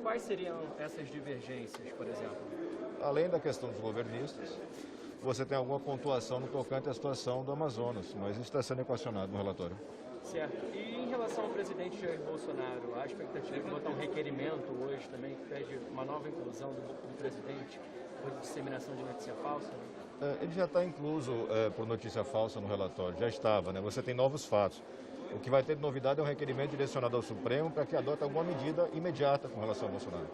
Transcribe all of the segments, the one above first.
Quais seriam essas divergências, por exemplo? Além da questão dos governistas, você tem alguma pontuação no tocante à situação do Amazonas, mas isso está sendo equacionado no relatório. Certo. E em relação ao presidente Jair Bolsonaro, a expectativa de botar um requerimento hoje também que pede uma nova inclusão do presidente por disseminação de notícia falsa? Ele já está incluso por notícia falsa no relatório, já estava, né? Você tem novos fatos. O que vai ter de novidade é um requerimento direcionado ao Supremo para que adote alguma medida imediata com relação ao Bolsonaro.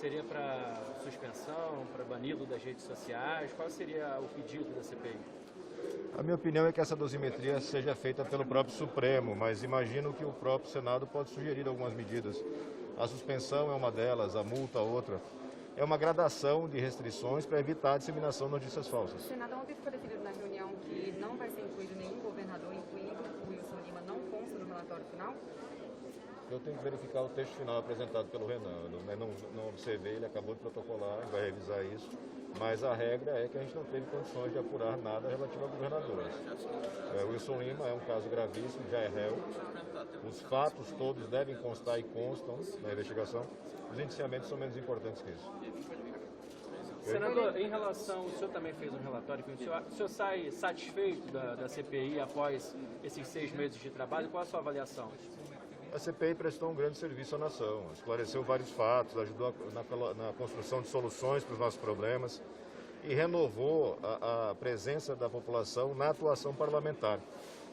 Seria para suspensão, para banido das redes sociais? Qual seria o pedido da CPI? A minha opinião é que essa dosimetria seja feita pelo próprio Supremo, mas imagino que o próprio Senado pode sugerir algumas medidas. A suspensão é uma delas, a multa outra. É uma gradação de restrições para evitar a disseminação de notícias falsas. Senador, ontem ficou decidido na reunião que não vai ser incluído nenhum governador, incluindo o Wilson Lima, não consta no relatório final? Eu tenho que verificar o texto final apresentado pelo Renan. Eu não observei, ele acabou de protocolar, vai revisar isso. Mas a regra é que a gente não teve condições de apurar nada relativo a governadores. Wilson Lima é um caso gravíssimo, já é réu. Os fatos todos devem constar e constam na investigação. Os indiciamentos são menos importantes que isso. Senador, em relação, o senhor também fez um relatório, o senhor sai satisfeito da CPI após esses 6 meses de trabalho? Qual a sua avaliação? A CPI prestou um grande serviço à nação, esclareceu vários fatos, ajudou na construção de soluções para os nossos problemas e renovou a presença da população na atuação parlamentar.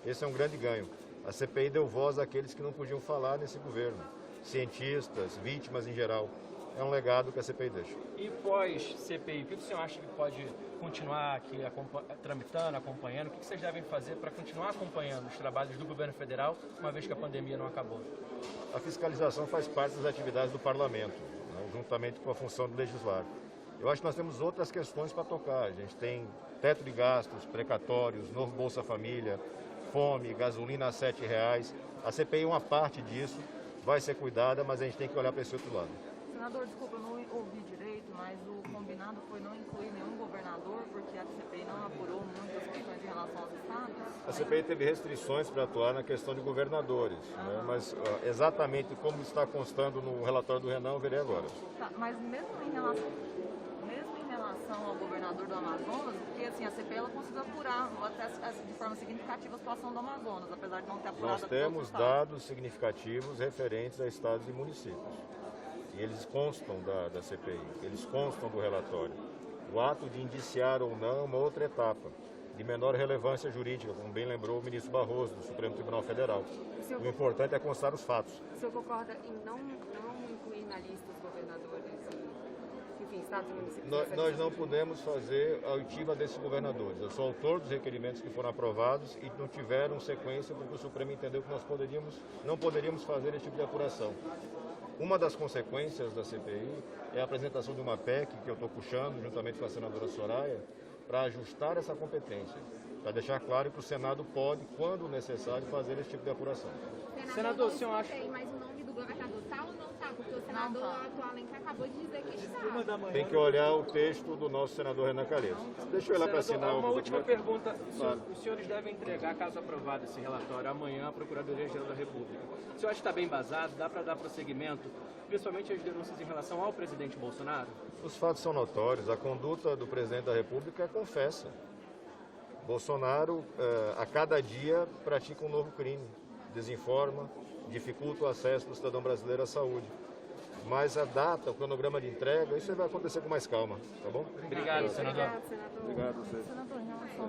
Esse é um grande ganho. A CPI deu voz àqueles que não podiam falar nesse governo, cientistas, vítimas em geral. É um legado que a CPI deixa. E pós-CPI, o que o senhor acha que pode continuar aqui tramitando, acompanhando? O que vocês devem fazer para continuar acompanhando os trabalhos do governo federal, uma vez que a pandemia não acabou? A fiscalização faz parte das atividades do parlamento, né, juntamente com a função de legislar. Eu acho que nós temos outras questões para tocar. A gente tem teto de gastos, precatórios, novo Bolsa Família, fome, gasolina a R$ 7,00. A CPI é uma parte disso, vai ser cuidada, mas a gente tem que olhar para esse outro lado. Senador, desculpa, eu não ouvi direito, mas o combinado foi não incluir nenhum governador, porque a CPI não apurou muitas questões em relação aos estados? A CPI teve restrições para atuar na questão de governadores, né? Mas exatamente como está constando no relatório do Renan, eu verei agora. Tá, mas mesmo em relação ao governador do Amazonas, porque assim, a CPI ela conseguiu apurar até de forma significativa a situação do Amazonas, apesar de não ter apurado. Nós temos dados significativos referentes a estados e municípios. E eles constam da CPI, eles constam do relatório. O ato de indiciar ou não é uma outra etapa, de menor relevância jurídica, como bem lembrou o ministro Barroso, do Supremo Tribunal Federal. O importante é constar os fatos. O senhor concorda em não incluir na lista os governadores e, enfim, estados e municípios? Nós não podemos fazer a oitiva desses governadores. Eu sou autor dos requerimentos que foram aprovados e não tiveram sequência porque o Supremo entendeu que nós não poderíamos fazer esse tipo de apuração. Uma das consequências da CPI é a apresentação de uma PEC que eu estou puxando, juntamente com a senadora Soraya, para ajustar essa competência, para deixar claro que o Senado pode, quando necessário, fazer esse tipo de apuração. Senador, o senhor acha... Mas o nome do governador tá ou não tá? Porque o senador atualmente acabou de dizer que está. Tem que olhar o texto do nosso senador Renan Calheiros. Deixa eu ir lá para assinar uma o última documento. pergunta. Os senhores devem entregar, caso aprovado esse relatório, amanhã à Procuradoria-Geral da República. O senhor acha que está bem embasado? Dá para dar prosseguimento, principalmente as denúncias em relação ao presidente Bolsonaro? Os fatos são notórios. A conduta do presidente da República confessa. Bolsonaro, a cada dia, pratica um novo crime. Desinforma, dificulta o acesso do cidadão brasileiro à saúde. Mas a data, o cronograma de entrega, isso vai acontecer com mais calma, tá bom? Obrigado, senador. Obrigado, senador. Obrigado a você. Senador, em relação